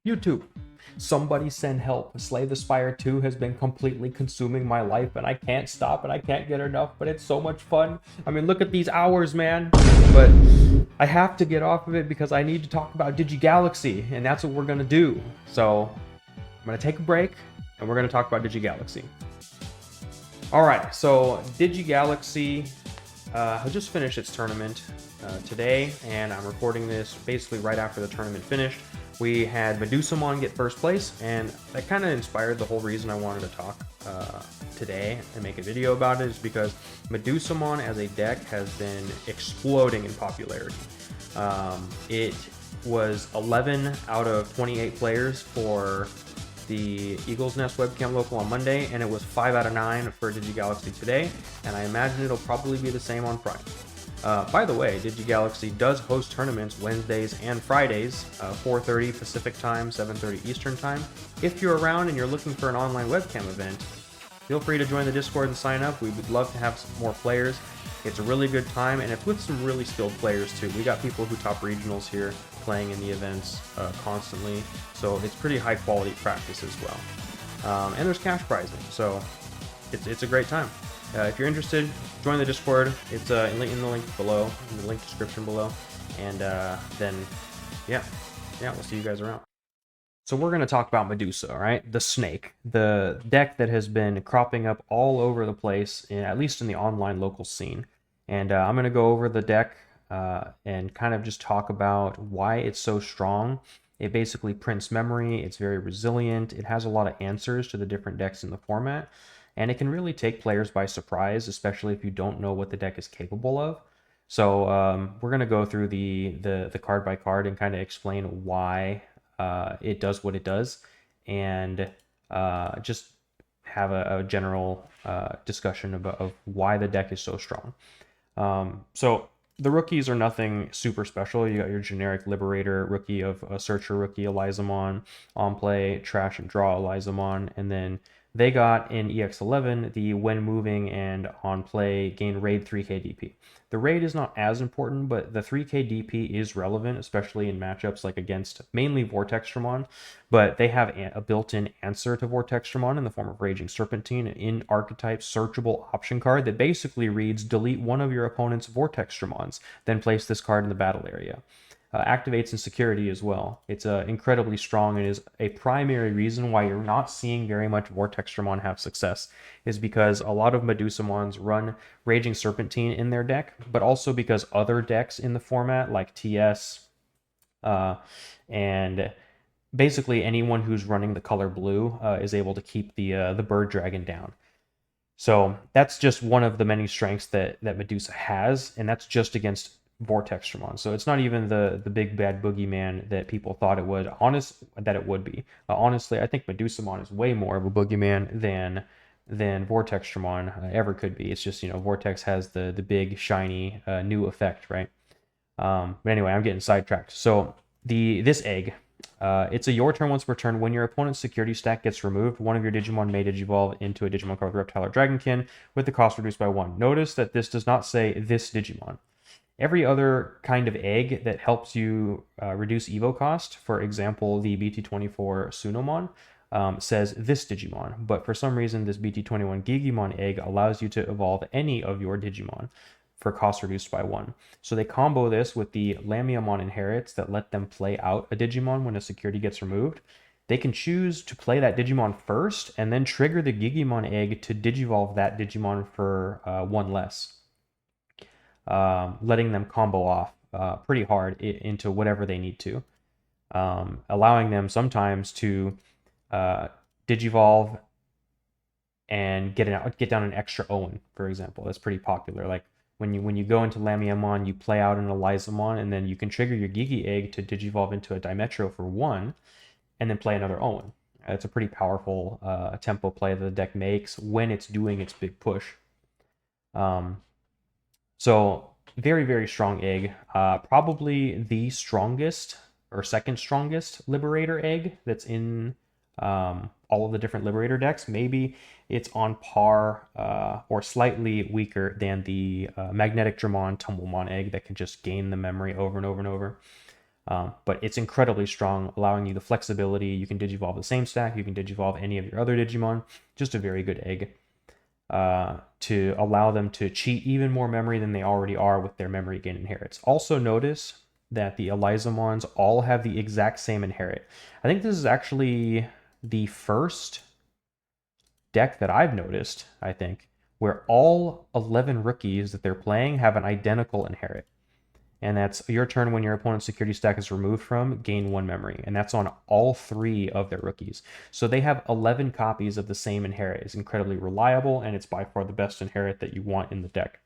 YouTube, somebody send help. Slay the Spire 2 has been completely consuming my life, and I can't stop and I can't get enough, but it's so much fun. I mean, look at these hours, man. But I have to get off of it because I need to talk about DigiGalaxy, and that's what we're going to do. So I'm going to take a break, and we're going to talk about DigiGalaxy. All right, so DigiGalaxy just finished its tournament today, and I'm recording this basically right after the tournament finished. We had Medusamon get first place, and that kind of inspired the whole reason I wanted to talk today and make a video about it, is because Medusamon as a deck has been exploding in popularity. It was 11 out of 28 players for the Eagle's Nest Webcam local on Monday, and it was 5 out of 9 for DigiGalaxy today, and I imagine it'll probably be the same on Friday. By the way, DigiGalaxy does host tournaments Wednesdays and Fridays, 4:30 Pacific time, 7:30 Eastern time. If you're around and you're looking for an online webcam event, feel free to join the Discord and sign up. We would love to have some more players. It's a really good time, and it's with some really skilled players too. We got people who top regionals here playing in the events constantly, so it's pretty high quality practice as well. And there's cash prizing, so it's a great time. If you're interested, join the Discord. It's in the link below, in the link description below, and then yeah, we'll see you guys around. So we're going to talk about Medusa, right? The snake, the deck that has been cropping up all over the place, at least in the online local scene. And I'm going to go over the deck and kind of just talk about why it's so strong. It basically prints memory, it's very resilient, it has a lot of answers to the different decks in the format, and it can really take players by surprise, especially if you don't know what the deck is capable of. So we're going to go through the card by card and kind of explain why it does what it does, and just have a general discussion of why the deck is so strong. So the rookies are nothing super special. You got your generic Liberator rookie of a Searcher rookie, Elizamon, on play, trash and draw Elizamon, and then they got in EX11 the when moving and on play gain raid 3k DP. The raid is not as important, but the 3k DP is relevant, especially in matchups like against mainly Vortextramon, but they have a built-in answer to Vortextramon in the form of Raging Serpentine, an in-archetype searchable option card that basically reads delete one of your opponent's Vortextramons, then place this card in the battle area. Activates in security as well. It's incredibly strong and is a primary reason why you're not seeing very much Vortextramon have success, is because a lot of Medusamons run Raging Serpentine in their deck, but also because other decks in the format like TS and basically anyone who's running the color blue is able to keep the bird dragon down. So that's just one of the many strengths that Medusa has, and that's just against Vortextramon. So it's not even the big bad boogeyman that people thought it would. It would be. Honestly, I think Medusamon is way more of a boogeyman than Vortextramon ever could be. It's just, Vortex has the big shiny new effect, right? But anyway, I'm getting sidetracked. So this egg, it's a your turn once per turn. When your opponent's security stack gets removed, one of your Digimon may digivolve into a Digimon card with Reptile or Dragonkin with the cost reduced by 1. Notice that this does not say this Digimon. Every other kind of egg that helps you reduce Evo cost, for example, the BT24 Sunomon, says this Digimon, but for some reason this BT21 Gigimon egg allows you to evolve any of your Digimon for cost reduced by 1. So they combo this with the Lamiamon inherits that let them play out a Digimon when a security gets removed. They can choose to play that Digimon first and then trigger the Gigimon egg to digivolve that Digimon for 1 less. Letting them combo off pretty hard into whatever they need to, allowing them sometimes to digivolve and get down an extra Owen, for example. That's pretty popular. Like when you go into Lamiamon, you play out an Elizamon, and then you can trigger your Gigi egg to digivolve into a Dimetro for 1, and then play another Owen. It's a pretty powerful tempo play that the deck makes when it's doing its big push. So very, very strong egg. Probably the strongest or second strongest Liberator egg that's in all of the different Liberator decks. Maybe it's on par or slightly weaker than the Magnetic Dramon Tumblemon egg that can just gain the memory over and over and over. But it's incredibly strong, allowing you the flexibility. You can digivolve the same stack, you can digivolve any of your other Digimon. Just a very good egg to allow them to cheat even more memory than they already are with their memory gain inherits. Also notice that the Elizamons all have the exact same inherit. I think this is actually the first deck that I've noticed, I think, where all 11 rookies that they're playing have an identical inherit. And that's your turn when your opponent's security stack is removed from, gain 1 memory. And that's on all 3 of their rookies. So they have 11 copies of the same inherit. It's incredibly reliable, and it's by far the best inherit that you want in the deck,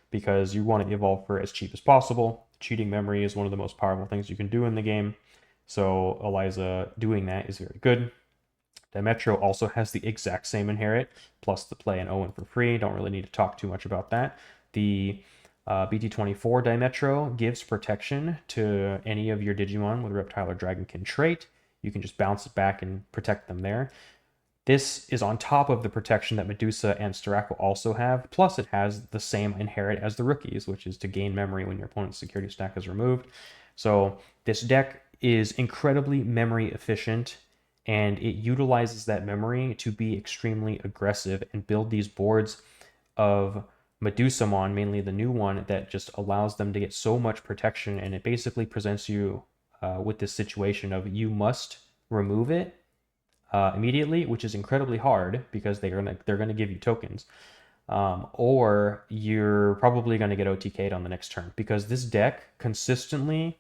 because you want to evolve for as cheap as possible. Cheating memory is one of the most powerful things you can do in the game. So Eliza doing that is very good. Dimetro also has the exact same inherit, plus the play and Owen for free. Don't really need to talk too much about that. The BT24 Dimetro gives protection to any of your Digimon with Reptile or Dragonkin trait. You can just bounce it back and protect them there. This is on top of the protection that Medusa and Starako also have, plus it has the same inherit as the rookies, which is to gain memory when your opponent's security stack is removed. So this deck is incredibly memory efficient, and it utilizes that memory to be extremely aggressive and build these boards of Medusamon, mainly the new one, that just allows them to get so much protection, and it basically presents you with this situation of you must remove it immediately, which is incredibly hard because they're gonna give you tokens, or you're probably gonna get OTK'd on the next turn, because this deck consistently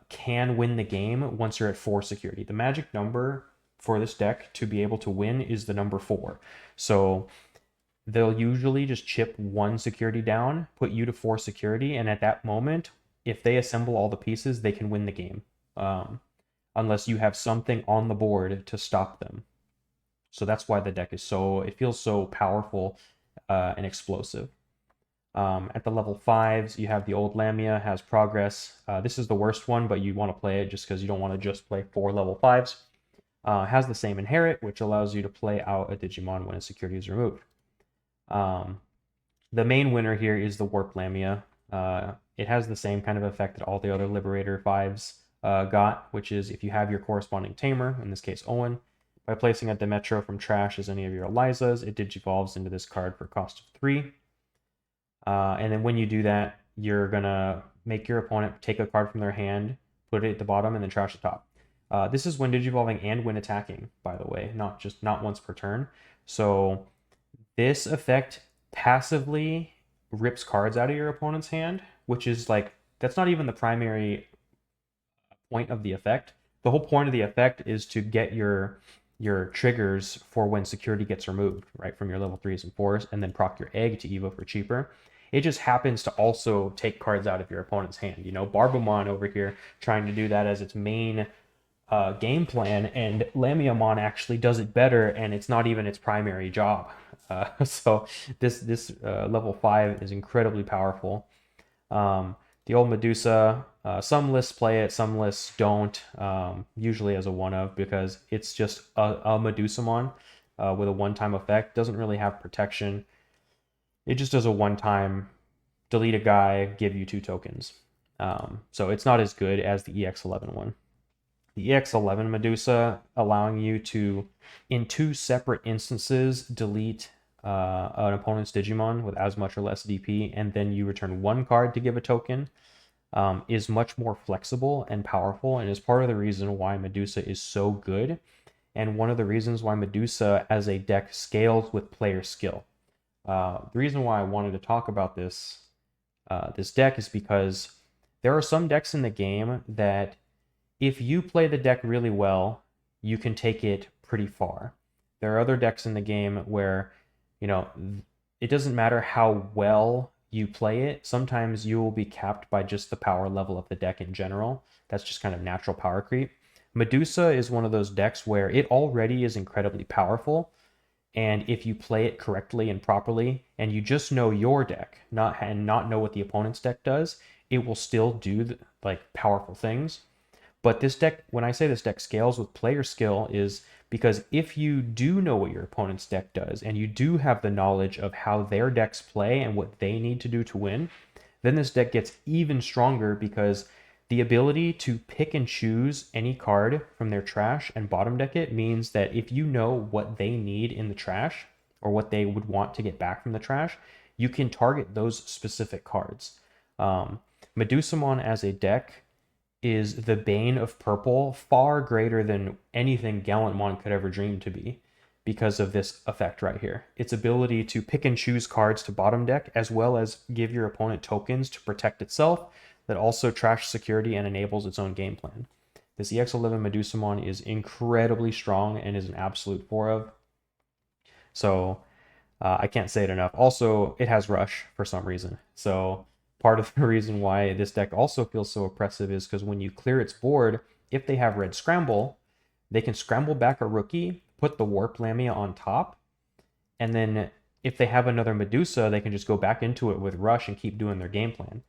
can win the game once you're at 4 security. The magic number for this deck to be able to win is the number 4. So they'll usually just chip 1 security down, put you to 4 security, and at that moment, if they assemble all the pieces, they can win the game, unless you have something on the board to stop them. So that's why the deck is it feels so powerful and explosive. At the level 5s, you have the old Lamia, has progress. This is the worst one, but you want to play it just because you don't want to just play 4 level 5s. Has the same inherit, which allows you to play out a Digimon when a security is removed. The main winner here is the Warp Lamia. It has the same kind of effect that all the other Liberator 5s got, which is if you have your corresponding tamer, in this case Owen, by placing a Dimetro from trash as any of your Elizas, it digivolves into this card for cost of 3. And then when you do that, you're gonna make your opponent take a card from their hand, put it at the bottom, and then trash the top. This is when digivolving and when attacking, by the way, not once per turn. So this effect passively rips cards out of your opponent's hand, which is like, that's not even the primary point of the effect. The whole point of the effect is to get your triggers for when security gets removed, right, from your level 3s and 4s, and then proc your egg to evo for cheaper. It just happens to also take cards out of your opponent's hand. You know, Barbamon over here trying to do that as its main game plan, and Lamiamon actually does it better, and it's not even its primary job. So this level 5 is incredibly powerful. The old Medusa, some lists play it, some lists don't, usually as a one-of, because it's just a Medusamon with a one-time effect. Doesn't really have protection. It just does a one-time, delete a guy, give you 2 tokens. So it's not as good as the EX11 one. The EX11 Medusa allowing you to, in 2 separate instances, delete an opponent's Digimon with as much or less DP, and then you return 1 card to give a token, is much more flexible and powerful, and is part of the reason why Medusa is so good, and one of the reasons why Medusa as a deck scales with player skill. The reason why I wanted to talk about this deck is because there are some decks in the game that if you play the deck really well, you can take it pretty far. There are other decks in the game where, you know, it doesn't matter how well you play it. Sometimes you will be capped by just the power level of the deck in general. That's just kind of natural power creep. Medusa is one of those decks where it already is incredibly powerful, and if you play it correctly and properly, and you just know your deck, not know what the opponent's deck does, it will still do like powerful things. But this deck, when I say this deck scales with player skill, is because if you do know what your opponent's deck does, and you do have the knowledge of how their decks play and what they need to do to win, then this deck gets even stronger, because The ability to pick and choose any card from their trash and bottom deck it means that if you know what they need in the trash or what they would want to get back from the trash, you can target those specific cards. Medusamon as a deck is the bane of purple, far greater than anything Gallantmon could ever dream to be because of this effect right here. Its ability to pick and choose cards to bottom deck, as well as give your opponent tokens to protect itself, that also trash security and enables its own game plan. This EX11 Medusamon is incredibly strong and is an absolute 4 of. So I can't say it enough. Also, it has Rush for some reason. So part of the reason why this deck also feels so oppressive is because when you clear its board, if they have red scramble, they can scramble back a rookie, put the Warp Lamia on top, and then if they have another Medusa, they can just go back into it with Rush and keep doing their game plan.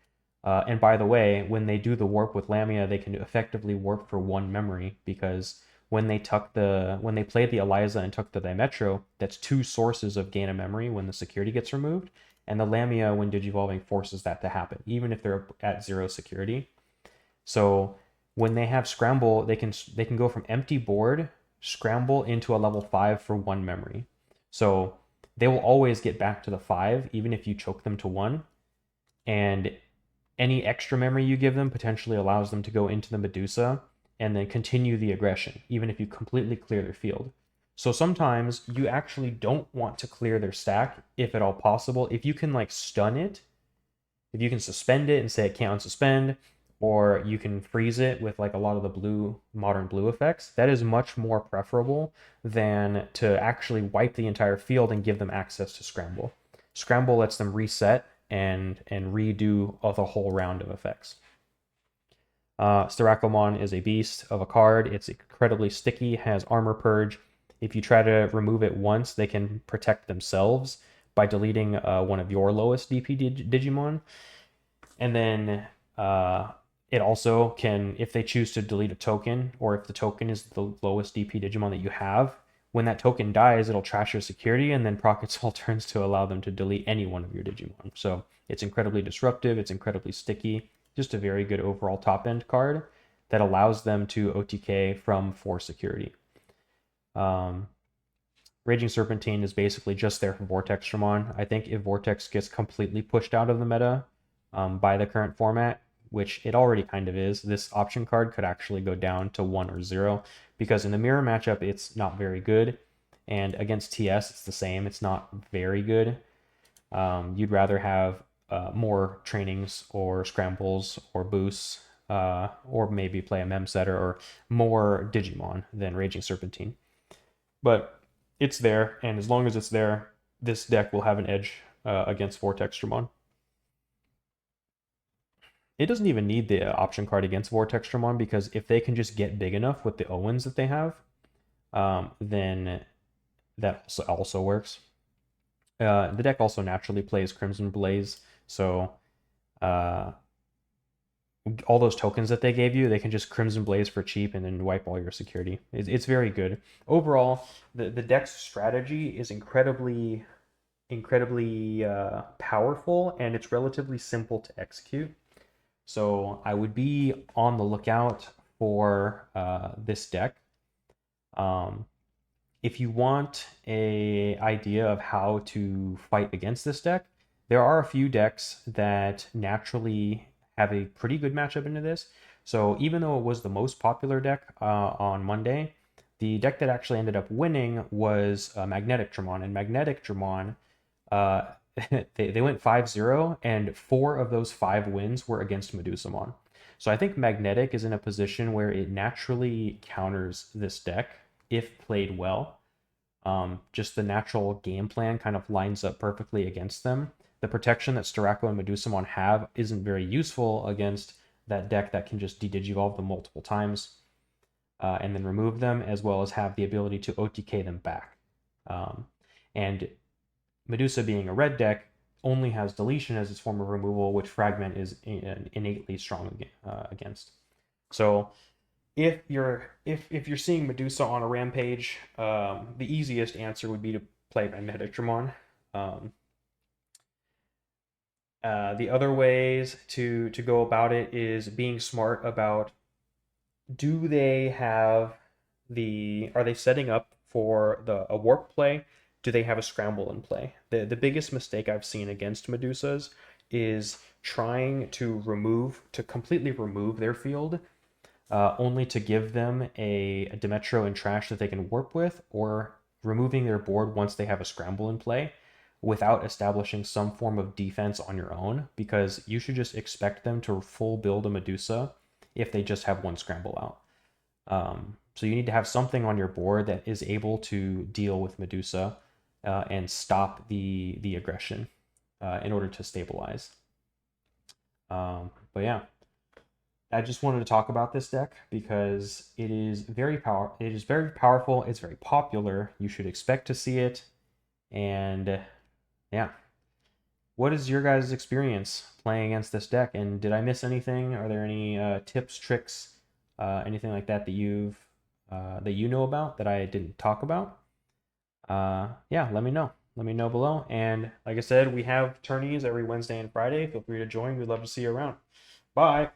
And by the way, when they do the warp with Lamia, they can effectively warp for 1 memory, because when they played the Eliza and took the Dimetro, that's 2 sources of gain of memory when the security gets removed, and the Lamia, when digivolving, forces that to happen, even if they're at 0 security. So when they have scramble, they can go from empty board, scramble into a level 5 for 1 memory. So they will always get back to the 5, even if you choke them to 1. And any extra memory you give them potentially allows them to go into the Medusa and then continue the aggression, even if you completely clear their field. So sometimes you actually don't want to clear their stack, if at all possible. If you can like stun it, if you can suspend it and say it can't unsuspend, or you can freeze it with like a lot of the modern blue effects, that is much more preferable than to actually wipe the entire field and give them access to Scramble. Scramble lets them reset and redo the whole round of effects. Styrakomon is a beast of a card. It's incredibly sticky, has Armor Purge. If you try to remove it once, they can protect themselves by deleting one of your lowest DP Digimon. And then it also can, if they choose to delete a token, or if the token is the lowest DP Digimon that you have, when that token dies, it'll trash your security, and then proc its all turns to allow them to delete any one of your Digimon. So it's incredibly disruptive, it's incredibly sticky, just a very good overall top-end card that allows them to OTK from 4 security. Raging Serpentine is basically just there for Vortextramon. I think if Vortex gets completely pushed out of the meta by the current format, which it already kind of is, this option card could actually go down to 1 or 0, because in the mirror matchup, it's not very good, and against TS, it's the same. It's not very good. You'd rather have more trainings or scrambles or boosts, or maybe play a mem setter or more Digimon than Raging Serpentine. But it's there, and as long as it's there, this deck will have an edge against Vortextramon. It doesn't even need the option card against Vortextramon, because if they can just get big enough with the Owens that they have, then that also works. The deck also naturally plays Crimson Blaze, so all those tokens that they gave you, they can just Crimson Blaze for cheap and then wipe all your security. It's very good. Overall, the deck's strategy is incredibly powerful, and it's relatively simple to execute. So I would be on the lookout for this deck. If you want an idea of how to fight against this deck, there are a few decks that naturally have a pretty good matchup into this. So even though it was the most popular deck on Monday, the deck that actually ended up winning was Magnetic Dramon. And Magnetic Dramon, they went 5-0, and 4 of those 5 wins were against Medusamon. So I think Magnetic is in a position where it naturally counters this deck if played well. Just the natural game plan kind of lines up perfectly against them. The protection that Styraco and Medusamon have isn't very useful against that deck that can just de-digivolve them multiple times and then remove them, as well as have the ability to OTK them back. And Medusa, being a red deck, only has deletion as its form of removal, which Fragment is innately strong against. So if you're seeing Medusa on a rampage, the easiest answer would be to play Magnetic Dramon. The other ways to go about it is being smart about, do they have are they setting up for a warp play? Do they have a scramble in play? The biggest mistake I've seen against Medusas is trying to completely remove their field, only to give them a Demetro and trash that they can warp with, or removing their board once they have a scramble in play without establishing some form of defense on your own, because you should just expect them to full build a Medusa if they just have one scramble out. So you need to have something on your board that is able to deal with Medusa and stop the aggression in order to stabilize. But yeah, I just wanted to talk about this deck because it is very powerful. It's very popular. You should expect to see it. And yeah, what is your guys' experience playing against this deck? And did I miss anything? Are there any tips, tricks, anything like that that you know about that I didn't talk about? Yeah, let me know. Let me know below. And like I said, we have tourneys every Wednesday and Friday. Feel free to join. We'd love to see you around. Bye.